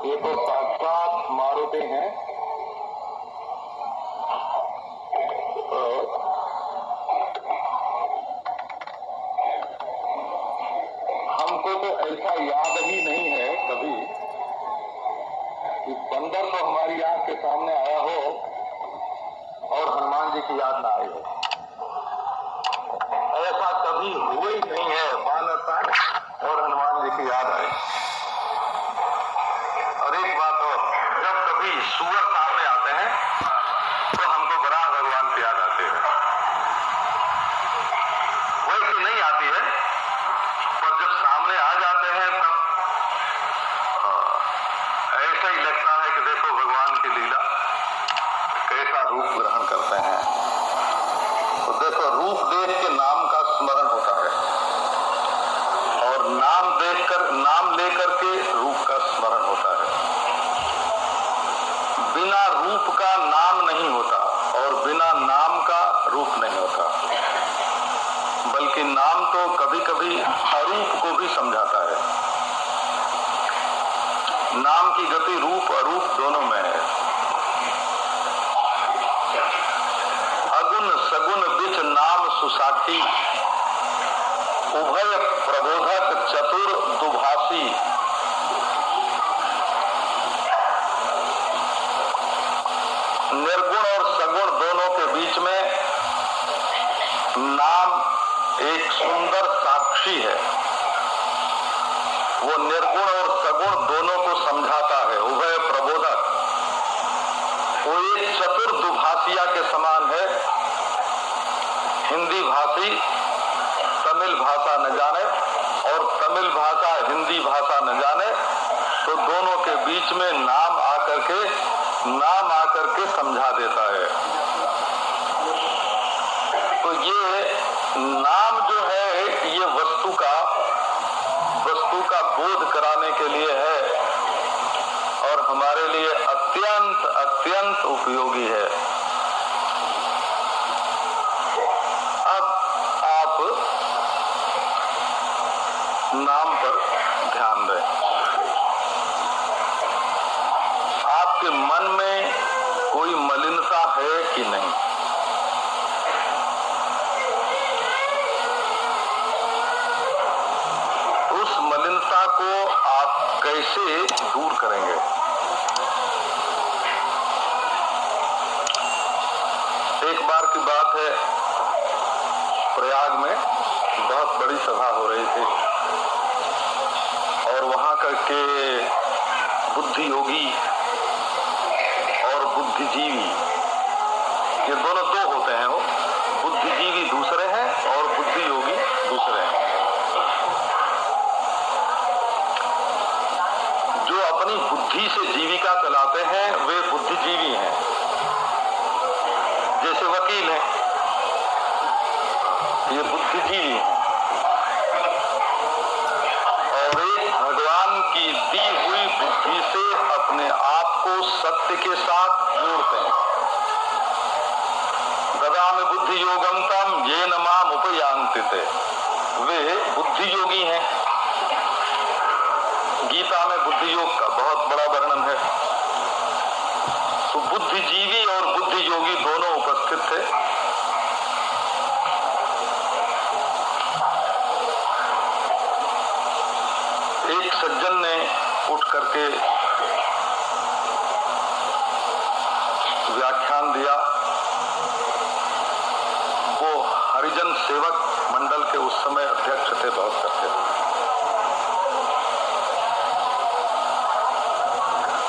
ये तो साक्षात मारुति हैं। हमको तो ऐसा याद ही नहीं है कभी कि बंदर तो हमारी आंख के सामने आया हो और हनुमान जी की याद ना आई हो। ऐसा कभी हुआ ही नहीं है बानर तक और हनुमान जी की याद आई। और एक बात और, जब कभी सूअर सामने आते हैं तो हमको वराह भगवान की याद आती है। वैसे नहीं आती है, पर जब सामने आ जाते हैं तब ऐसा ही लगता है कि देखो भगवान की लीला कैसा रूप ग्रहण करते हैं। तो देखो, रूप देख के नाम का स्मरण होता है और नाम लेकर के रूप का स्मरण होता है। बिना रूप का नाम नहीं होता और बिना नाम का रूप नहीं होता, बल्कि नाम तो कभी कभी अरूप को भी समझाता है। नाम की गति रूप अरूप दोनों में है। अगुण सगुण बिच नाम सुसाखी, उभय प्रबोधक चतुर दुभाषी। निर्गुण और सगुण दोनों के बीच में नाम एक सुंदर साक्षी है। वो निर्गुण और सगुण दोनों को समझाता है। उभय प्रबोधक, वो एक चतुर दुभाषिया के समान है। हिंदी भाषी तमिल भाषा न जाने और तमिल भाषा हिंदी भाषा न जाने, तो दोनों के बीच में नाम आकर के समझा देता है। तो ये नाम जो है ये वस्तु का बोध कराने के लिए है और हमारे लिए अत्यंत उपयोगी है। अब आप नाम पर ध्यान दें। आपके मन में कोई मलिनता है कि नहीं? उस मलिनता को आप कैसे दूर करेंगे? एक बार की बात है, प्रयाग में बहुत बड़ी सभा हो रही थी और वहां के बुद्धि योगी और बुद्धिजीवी, ये दोनों दो होते हैं। वो बुद्धिजीवी दूसरे हैं और बुद्धि योगी दूसरे हैं। जो अपनी बुद्धि से जीविका चलाते हैं वे बुद्धिजीवी हैं, जैसे वकील हैं, ये बुद्धिजीवी हैं। और एक भगवान की दी हुई बुद्धि से अपने आप को सत्य के साथ जोड़ते हैं। ददामि बुद्धि योगम तम येन माम उपयान्ति ते, वे बुद्धि योगी हैं। गीता में बुद्धि योग का बहुत बड़ा वर्णन है। तो बुद्धिजीवी और बुद्धि योगी दोनों उपस्थित थे। एक सज्जन ने उठ करके व्याख्यान दिया। वो हरिजन सेवक मंडल के उस समय अध्यक्ष थे, बहुत करते थे।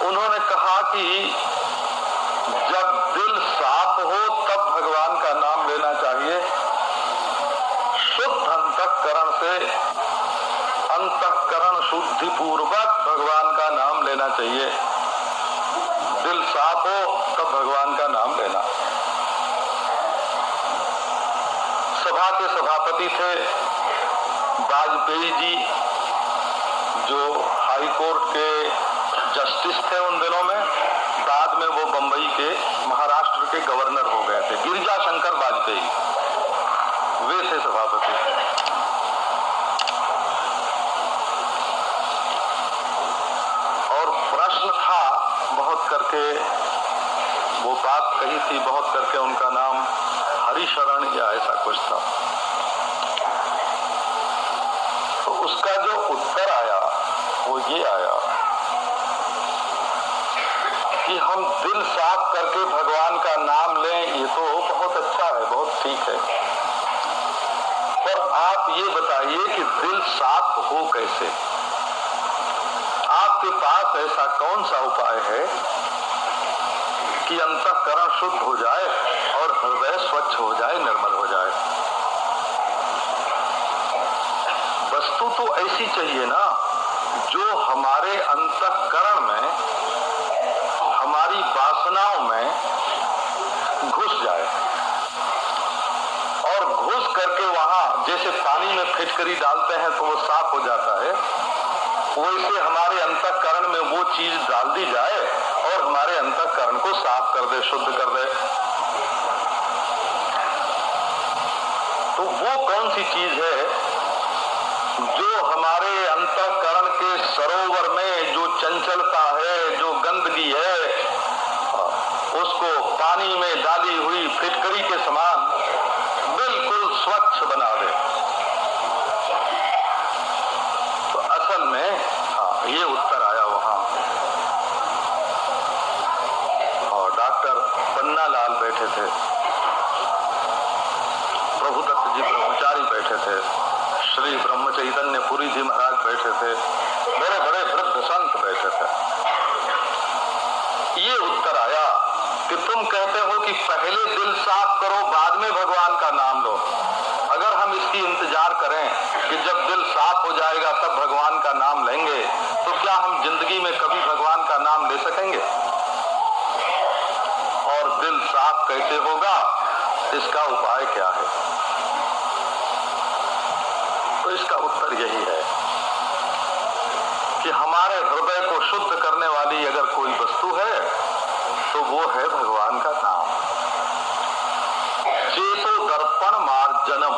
उन्होंने कहा कि जब दिल साफ हो तब भगवान का नाम लेना चाहिए। शुद्ध अंतःकरण से, अंतःकरण शुद्धि पूर्वक भगवान का नाम लेना चाहिए। दिल साफ हो तब भगवान का नाम लेना। सभा के सभापति थे वाजपेयी जी, जो हाई कोर्ट के जस्टिस थे उन दिनों में। बाद में वो बंबई के, महाराष्ट्र के गवर्नर हो गए थे। गिरिजा शंकर वाजपेयी, वे थे सभापति। और प्रश्न करके वो बात कही थी, बहुत करके उनका नाम हरिशरण या ऐसा कुछ था। तो उसका जो उत्तर आया वो ये आया कि हम दिल साफ करके भगवान का नाम लें, ये तो बहुत अच्छा है, बहुत ठीक है, पर आप ये बताइए कि दिल साफ हो कैसे? आपके पास ऐसा कौन सा उपाय है कि अंतःकरण शुद्ध हो जाए और हृदय स्वच्छ हो जाए, निर्मल हो जाए? वस्तु तो ऐसी चाहिए ना जो हमारे अंतःकरण में, हमारी वासनाओं में घुस जाए और घुस करके वहां जैसे पानी में फिटकरी डालते हैं तो वो साफ हो जाता है, वैसे हमारे अंतःकरण में वो चीज डाल दी जाए और हमारे अंतःकरण को साफ कर दे, शुद्ध कर दे। तो वो कौन सी चीज है जो हमारे अंतःकरण के सरोवर में जो चंचलता है, जो गंदगी है, उसको पानी में डाली हुई फिटकरी के समान बिल्कुल स्वच्छ बना दे? तो असल में ये उत्तर आया वहां। और डॉक्टर पन्नालाल बैठे थे, प्रभुदत्त जी ब्रह्मचारी बैठे थे, श्री ब्रह्म चैतन्य पुरी जी महाराज बैठे थे, बड़े बड़े वृद्ध संत बैठे थे। ये उत्तर आया कि तुम कहते हो कि पहले दिल साफ करो, बाद में भगवान का नाम लो। अगर हम इसकी इंतजार करें कि जब दिल साफ हो जाएगा तब भगवान का नाम लेंगे, तो क्या हम जिंदगी में कभी भगवान का नाम ले सकेंगे? और दिल साफ कैसे होगा, इसका उपाय क्या है? तो इसका उत्तर यही है कि हमारे हृदय को शुद्ध करने वाली अगर कोई वस्तु है तो वो है भगवान का नाम। चेतो दर्पण मार्जनम,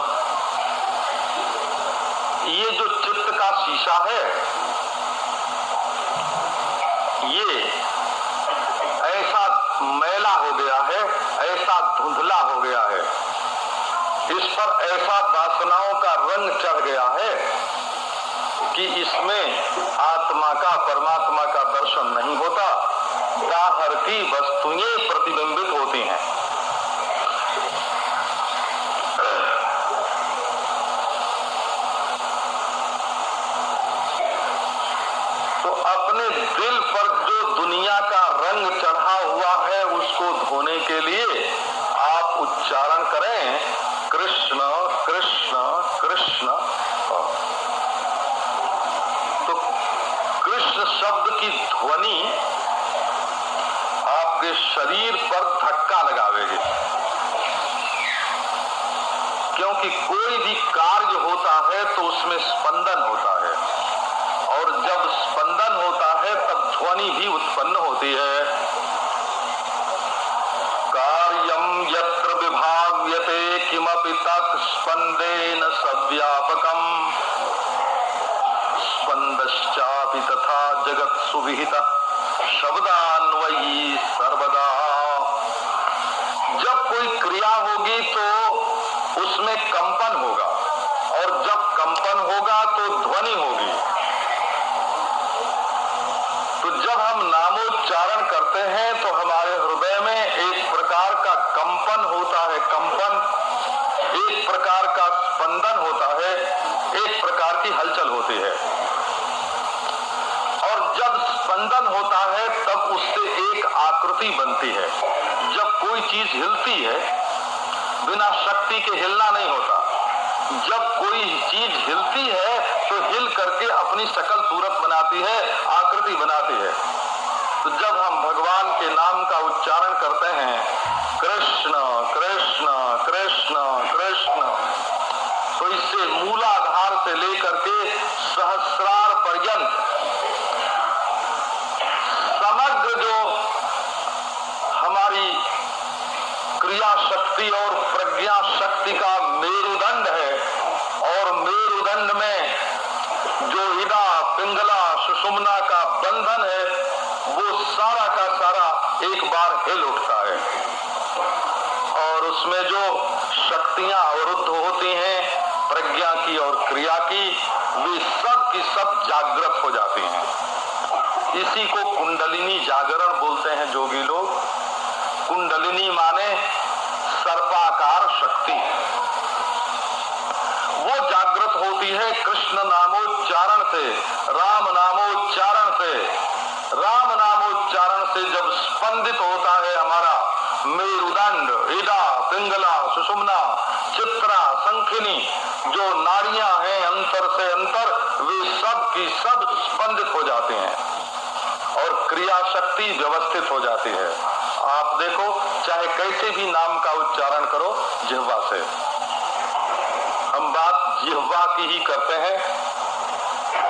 ये जो चित्त का शीशा है, ये ऐसा मैला हो गया है, ऐसा धुंधला हो गया है, इस पर ऐसा वासनाओं का रंग चढ़ गया है कि इसमें आत्मा का, परमात्मा का दर्शन नहीं होता, बाहर की वस्तुएं प्रतिबिंबित होती हैं। तो अपने दिल पर जो दुनिया का रंग चढ़ा हुआ है उसको धोने के लिए आप उच्चारण करें कृष्ण कृष्ण कृष्ण। तो कृष्ण शब्द की ध्वनि आपके शरीर पर धक्का लगावेगी, क्योंकि कोई भी कार्य होता है तो उसमें स्पंदन होता है, और जब स्पंदन होता है तब ध्वनि भी उत्पन्न होती है। कार्यम यत्र विभाव्यते किमपि तत् स्पंदेन सव्यापकम स्पंदश्चापि तथा जगत् सुविहितः शब्दान्वयी सर्वदा। जब कोई क्रिया होगी तो उसमें कंपन होगा, और जब कंपन होगा तो ध्वनि होगी। तो जब हम नामोच्चारण करते हैं तो हमारे हृदय में एक प्रकार का कंपन होता है, कंपन, एक प्रकार का स्पंदन होता है, एक प्रकार की हलचल होती है। और जब स्पंदन होता है तब उससे एक आकृति बनती है। जब कोई चीज हिलती है, बिना शक्ति के हिलना नहीं होता। जब कोई चीज हिलती है तो हिल करके अपनी शकल सूरत बनाती है, आकृति बनाती है। तो जब हम भगवान के नाम का उच्चारण करते हैं कृष्ण कृष्ण कृष्ण कृष्ण, तो इससे मूलाधार से लेकर के सहस्रार पर्यंत समग्र जो हमारी क्रिया शक्ति और प्रज्ञा शक्ति का मेरुदंड है, और मेरुदंड में जो इदा पिंगला सुषुम्ना का बंधन है, वो सारा का सारा शक्तियां अवरुद्ध होती हैं प्रज्ञा की और क्रिया की, वे सब की सब जागृत हो जाती हैं। इसी को कुंडलिनी जागरण बोलते हैं जोगी लोग। कुंडलिनी माने सर्पाकार शक्ति, वो जागृत होती है कृष्ण नामोच्चारण से, राम नामोच्चारण से। राम नामोच्चारण से जब स्पंदित होता है हमारा मेरुदंड, इड़ा, पिंगला, सुषुम्ना, चित्रा, संखिनी, जो नाड़ियां हैं अंतर से अंतर, वे सब की सब स्पंदित हो जाते हैं और क्रिया शक्ति व्यवस्थित हो जाती है। आप देखो, चाहे कैसे भी नाम का उच्चारण करो जिह्वा से, हम बात जिह्वा की ही करते हैं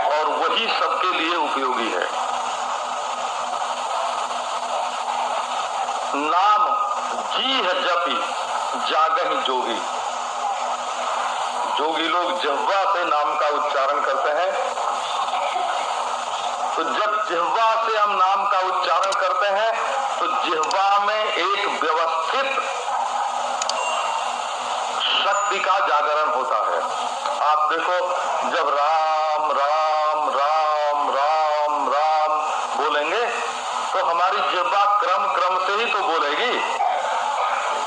और वही सबके लिए उपयोगी है। नाम जी है जपी जागहि जोगी। जोगी लोग जिह्वा से नाम का उच्चारण करते हैं। तो जब जिह्वा से हम नाम का उच्चारण करते हैं तो जिह्वा में एक व्यवस्थित शक्ति का जागरण होता है। आप देखो, जब राम राम राम राम राम बोलेंगे तो हमारी जिह्वा क्रम क्रम से ही तो बोलेगी,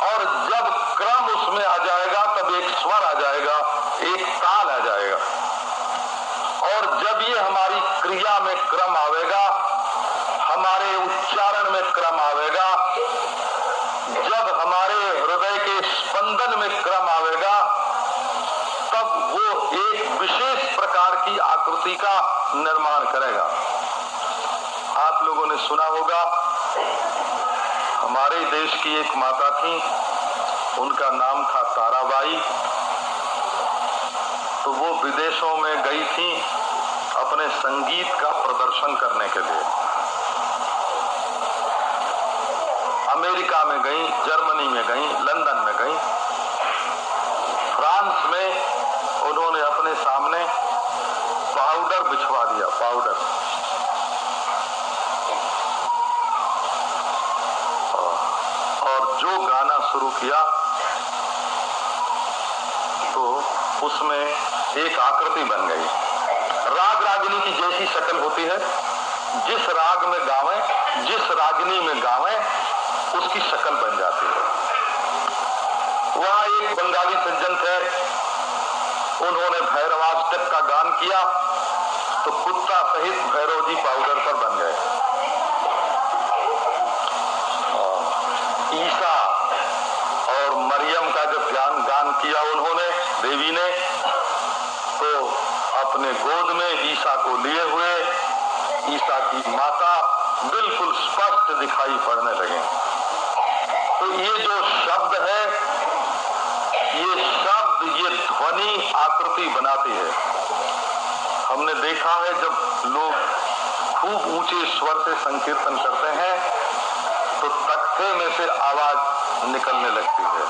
और जब क्रम उसमें आ जाएगा तब एक स्वर आ जाएगा, एक ताल आ जाएगा। और जब ये हमारी क्रिया में क्रम आवेगा, हमारे उच्चारण में क्रम आवेगा, जब हमारे हृदय के स्पंदन में क्रम आवेगा, तब वो एक विशेष प्रकार की आकृति का निर्माण करेगा। आप लोगों ने सुना होगा, हमारे देश की एक माता थी, उनका नाम था ताराबाई। तो वो विदेशों में गई थी अपने संगीत का प्रदर्शन करने के लिए। अमेरिका में गई, जर्मनी में गई, लंदन में गई, फ्रांस में उन्होंने अपने सामने पाउडर बिछवा दिया, पाउडर। और जो गाना शुरू किया तो उसमें एक आकृति बन गई। राग रागिनी की जैसी शक्ल होती है, जिस राग में गावें, जिस रागिनी में गावें, उसकी शक्ल बन जाती है। वहां एक बंगाली सज्जन थे, उन्होंने भैरवाष्टक का गान किया तो कुत्ता सहित भैरव जी पाउडर पर बन गए। ईसा और मरियम का जब गान किया उन्होंने, देवी ने, तो अपने गोद में ईसा को लिए हुए ईसा की माता बिल्कुल स्पष्ट दिखाई पड़ने लगे। तो ये जो शब्द है, ये शब्द, ये ध्वनि आकृति बनाती है। हमने देखा है जब लोग खूब ऊंचे स्वर से संकीर्तन करते हैं तो तख्ते में से आवाज निकलने लगती है,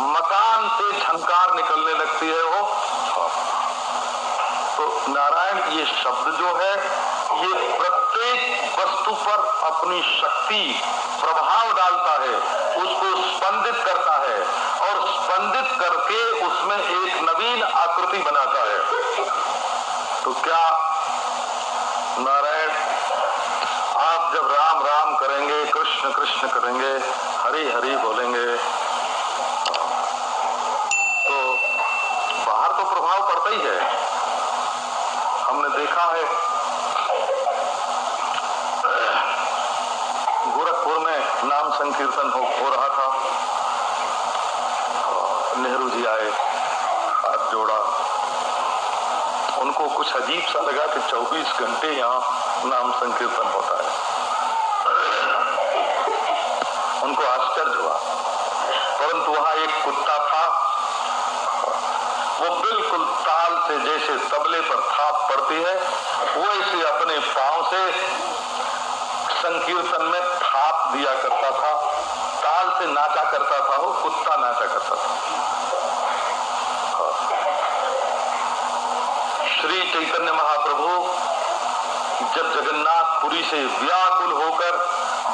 मकान से झंकार निकलने लगती है वो। तो नारायण ये शब्द जो है, ये प्रत्येक वस्तु पर अपनी शक्ति प्रभाव डालता है, उसको स्पंदित करता है और स्पंदित करके उसमें एक नवीन आकृति बनाता है। तो क्या नारायण, आप जब राम राम करेंगे, कृष्ण कृष्ण करेंगे, हरि हरि बोलेंगे, तो बाहर तो प्रभाव पड़ता ही है। हमने देखा है गोरखपुर में नाम संकीर्तन हो रहा था, नेहरू जी आए, हाथ जोड़ा, उनको कुछ अजीब सा लगा कि 24 घंटे यहाँ नाम संकीर्तन होता है। उनको आश्चर्य हुआ, परंतु वहां एक कुत्ता था, वो बिल्कुल ताल से, जैसे तबले पर थाप पड़ती है वैसे अपने पांव से संकीर्तन में थाप दिया करता था, ताल से नाचा करता था, वो कुत्ता नाचा करता था। श्री चैतन्य महाप्रभु जब जगन्नाथपुरी से व्याकुल होकर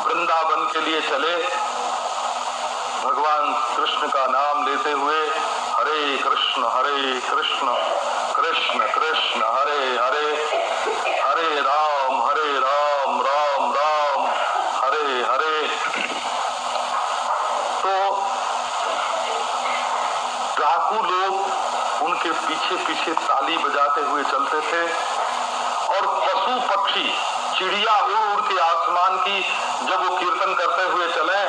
वृंदावन के लिए चले भगवान कृष्ण का नाम लेते हुए हरे कृष्ण कृष्ण कृष्ण हरे हरे, हरे राम राम राम हरे हरे। तो डाकू लोग उनके पीछे पीछे ताली बजाते हुए चलते थे और पशु पक्षी चिड़िया उड़ के आसमान की जब वो कीर्तन करते हुए चले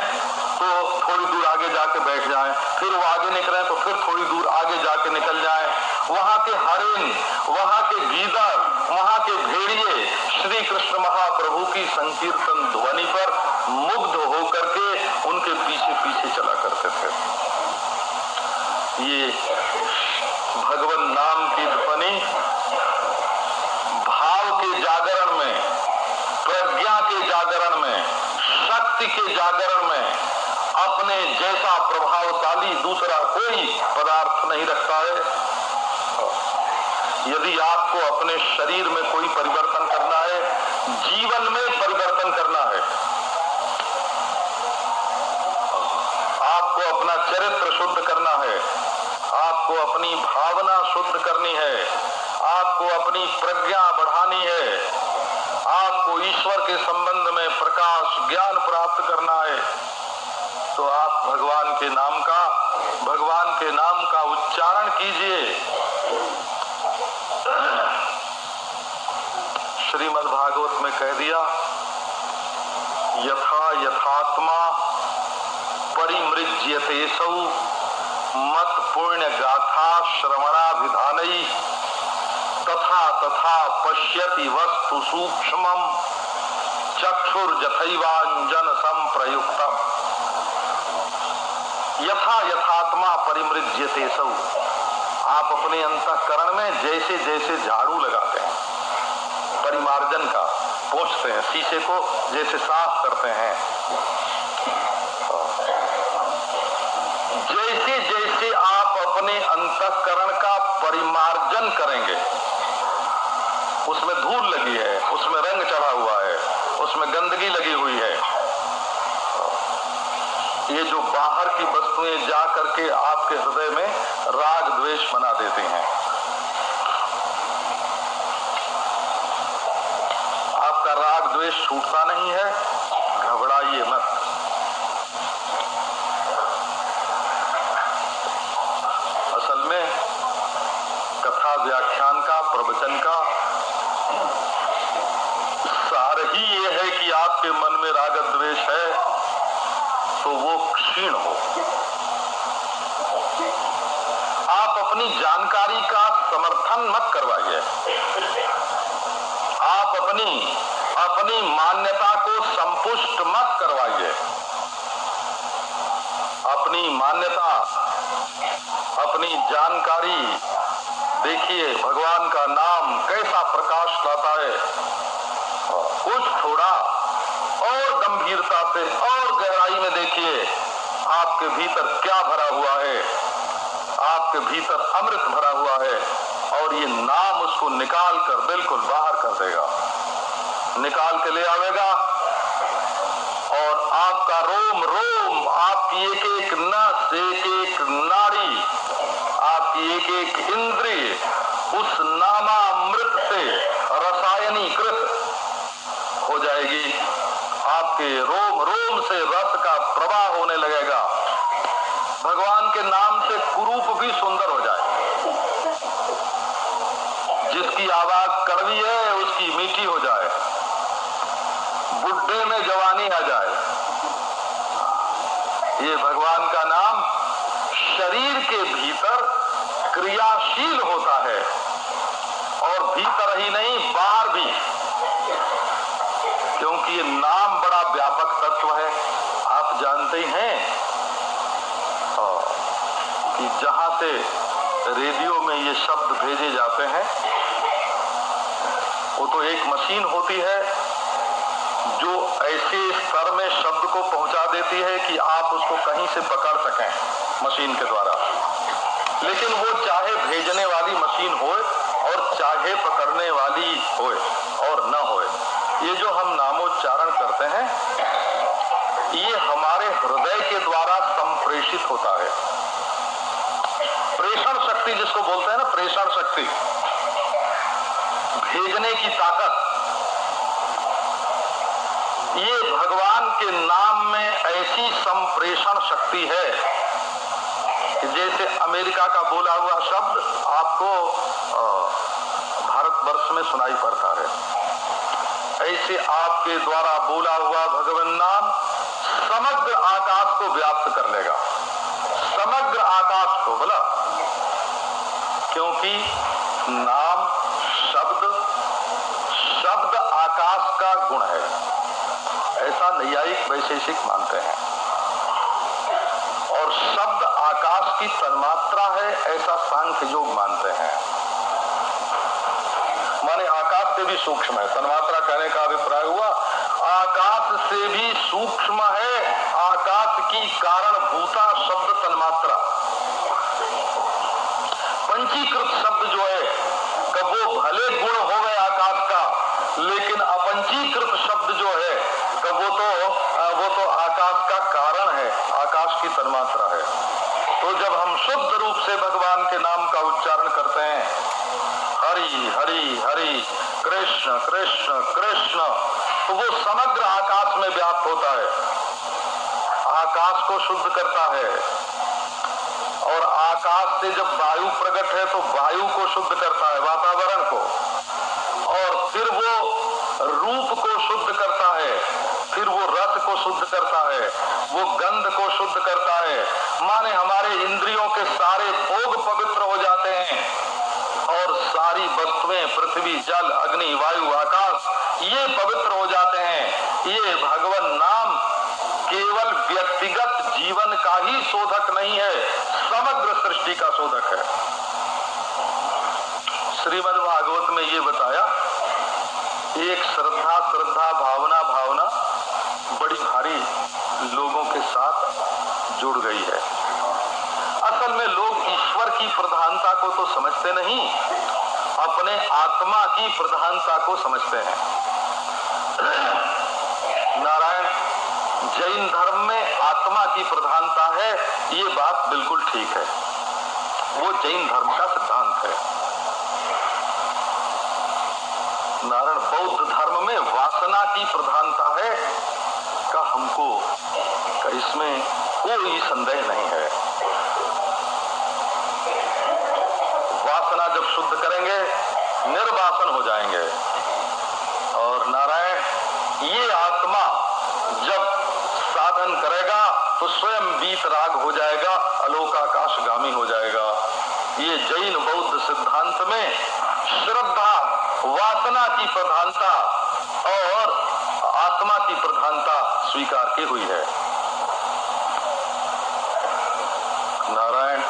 तो थोड़ी दूर आगे जाके बैठ जाएं, फिर वो आगे निकले तो फिर थोड़ी दूर आगे जाके निकल जाएं। वहां के हरिण, वहां के गीदड़, वहां के भेड़िए श्री कृष्ण महाप्रभु की संकीर्तन ध्वनि पर मुग्ध होकर के उनके पीछे पीछे चला करते थे। ये भगवान नाम की ध्वनि भाव के जागरण में, प्रज्ञा के जागरण में, शक्ति के जागरण में अपने जैसा प्रभावशाली दूसरा कोई पदार्थ नहीं रखता है। यदि आपको अपने शरीर में कोई परिवर्तन करना है, जीवन में परिवर्तन करना है, आपको अपना चरित्र शुद्ध करना है, आपको अपनी भावना शुद्ध करनी है, आपको अपनी प्रज्ञा बढ़ानी है, आपको ईश्वर के संबंध में प्रकाश ज्ञान प्राप्त करना है, तो आप भगवान के नाम का उच्चारण कीजिए। श्रीमद् भागवत में कह दिया, यथा यथात्मा परिमृज्यते सौ मत पुण्य गाथा श्रवणाभिधानई तथा तथा पश्यति वस्तु सूक्ष्मम चक्षुर्जथैवांजन संप्रयुक्तम। यथा यथात्मा परिमृज्यते सौ, आप अपने अंतःकरण में जैसे जैसे झाड़ू लगाते हैं, परिमार्जन का पोंछते हैं, शीशे को जैसे साफ करते हैं, जैसे जैसे आप अपने अंतःकरण का परिमार्जन करेंगे, उसमें धूल लगी है, उसमें रंग चढ़ा हुआ है, उसमें गंदगी लगी हुई है, ये जो बाहर की वस्तुएं जा करके आपके हृदय में राग द्वेष बना देती हैं। आपका राग द्वेष छूटता नहीं है, घबराइए मत। असल में कथा व्याख्यान का, प्रवचन का सार ही ये है कि आपके मन में राग द्वेष है तो वो क्षीण हो। आप अपनी जानकारी का समर्थन मत करवाइए, आप अपनी मान्यता को संपुष्ट मत करवाइए। अपनी मान्यता, अपनी जानकारी देखिए, भगवान का नाम कैसा प्रकाश लाता है। कुछ थोड़ा और गंभीरता से और गहराई में देखिए, आपके भीतर क्या भरा हुआ है, आपके भीतर अमृत भरा हुआ है, और ये नाम उसको निकाल कर बिल्कुल बाहर कर देगा, निकाल के ले आवेगा, और आपका रोम रोम, आपकी एक एक नस, एक एक नाड़ी, आपकी एक एक इंद्रिय उस नामामृत से रसायनीकृत हो जाएगी। आपके रोम रोम से रस का प्रवाह होने लगेगा। भगवान के नाम से कुरूप भी सुंदर हो जाए। जिसकी आवाज कड़वी है उसकी मीठी हो जाए, बुढ़े में जवानी आ जाए। ये भगवान का नाम शरीर के भीतर क्रियाशील होता है, और भीतर ही नहीं बाहर भी, क्योंकि ये नाम बड़ा व्यापक तत्व है। आप जानते हैं कि जहां से रेडियो में ये शब्द भेजे जाते हैं, वो तो एक मशीन होती है जो ऐसे स्तर में शब्द को पहुंचा देती है कि आप उसको कहीं से पकड़ सकें मशीन के द्वारा। लेकिन वो चाहे भेजने वाली मशीन हो और चाहे पकड़ने वाली हो और न हो, ये जो हम नामोच्चारण करते हैं ये हमारे हृदय के द्वारा संप्रेषित होता है। प्रेषण शक्ति जिसको बोलते हैं ना, प्रेषण शक्ति, भेजने की ताकत, ये भगवान के नाम में ऐसी संप्रेषण शक्ति है कि जैसे अमेरिका का बोला हुआ शब्द आपको भारतवर्ष में सुनाई पड़ता है, ऐसे आपके द्वारा बोला हुआ भगवान नाम समग्र आकाश को व्याप्त कर लेगा, समग्र आकाश को। बोला क्योंकि नाम शब्द आकाश का गुण है, ऐसा नैयायिक वैशेषिक मानते हैं। और शब्द आकाश की तन्मात्रा है, ऐसा सांख्य योग मानते हैं। माने आकाश से भी सूक्ष्म है, तन्मात्रा कहने का अभिप्राय हुआ आकाश से भी सूक्ष्म है, आकाश की कारणभूता शब्द तन्मात्रा। पंचीकृत शब्द जो है कब वो भले गुण हो गए आकाश का, लेकिन अपंचीकृत शब्द जो है कब वो तो आकाश का कारण है, आकाश की तन्मात्रा है। तो जब हम शुद्ध रूप से भगवान के नाम का उच्चारण करते हैं, हरि हरि हरि कृष्ण कृष्ण कृष्ण, तो वो समग्र आकाश में व्याप्त होता है, आकाश को शुद्ध करता है। और आकाश से जब वायु प्रकट है तो वायु को शुद्ध करता है, वातावरण को, और फिर वो रूप को शुद्ध करता है, फिर वो रस को शुद्ध करता है, वो गंध को शुद्ध करता है। माने हमारे इंद्रियों के सारे भोग पवित्र हो जाते हैं और सारी वस्तुएं पृथ्वी जल अग्नि वायु आकाश ये पवित्र हो जाते हैं। ये भगवान नाम केवल व्यक्तिगत जीवन का ही शोधक नहीं है, समग्र सृष्टि का शोधक है। श्रीमद् भागवत में ये बताया, एक श्रद्धा भावना बड़ी भारी लोगों के साथ जुड़ गई है। असल में लोग ईश्वर की प्रधानता को तो समझते नहीं, अपने आत्मा की प्रधानता को समझते हैं। नारायण, जैन धर्म में आत्मा की प्रधानता है, ये बात बिल्कुल ठीक है, वो जैन धर्म का सिद्धांत है। नारायण, बौद्ध धर्म में वासना की प्रधानता है का हमको का इसमें कोई संदेह नहीं है। वासना जब शुद्ध करेंगे निर्वासन हो जाएंगे। और नारायण, ये आत्मा जब साधन करेगा तो स्वयं वीतराग हो जाएगा, अलोकाकाशगामी हो जाएगा। ये जैन बौद्ध सिद्धांत में श्रद्धा वासना की प्रधानता और आत्मा की प्रधानता स्वीकार की हुई है। नारायण,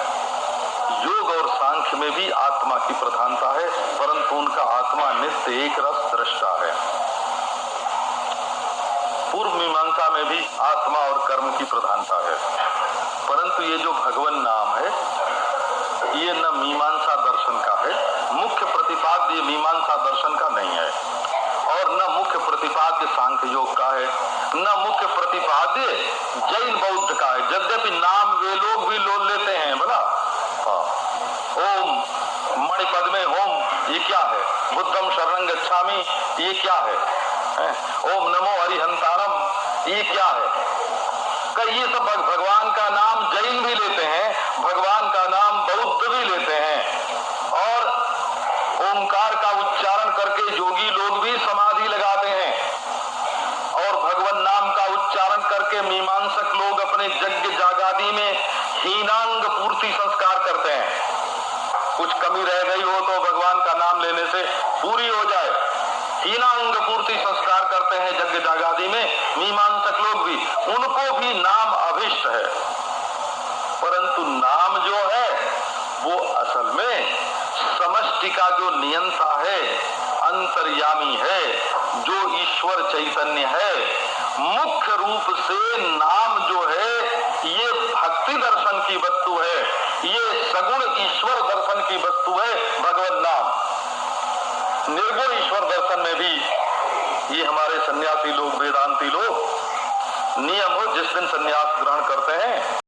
योग और सांख्य में भी आत्मा की प्रधानता है, परंतु उनका आत्मा नित्य एक रस दृष्टा है। पूर्व मीमांसा में भी आत्मा और कर्म की प्रधानता है, परंतु ये जो भगवान नाम है ये न मीमांसा दर्शन का है, मुख्य प्रतिपाद्य मीमांसा दर्शन का नहीं है, और न मुख्य प्रतिपाद्य सांख्य योग का है, न मुख्य प्रतिपाद्य जैन बौद्ध का है। यद्यपि नाम वे लोग भी लोल लेते हैं, बोला ओम मणिपद में होम, ये क्या है? बुद्धम शरणं गच्छामि, ये क्या है? ओम नमो हरिहंतारम, ये क्या है? ये सब भगवान का नाम जैन भी लेते हैं, भगवान का नाम बौद्ध भी लेते हैं, और ओंकार का उच्चारण करके योगी लोग भी समाधि लगाते हैं, और भगवान नाम का उच्चारण करके मीमांसक लोग अपने यज्ञ जागादि में हीनांग पूर्ति संस्कार करते हैं। कुछ कमी रह गई हो तो भगवान का नाम लेने से पूरी हो जाए, हीनांग पूर्ति संस्कार करते हैं यज्ञ जागादि में मीमांसक लोग भी, उनको भी नाम अभिष्ट है। परंतु नाम जो है वो असल में समष्टि का जो नियंता है, अंतर्यामी है, जो ईश्वर चैतन्य है। मुख्य रूप से नाम जो है ये भक्ति दर्शन की वस्तु है, ये सगुण ईश्वर दर्शन की वस्तु है भगवत नाम। निर्गुण ईश्वर दर्शन में भी ये हमारे सन्यासी लोग, वेदांती लोग नियम हो जिस दिन संन्यास ग्रहण करते हैं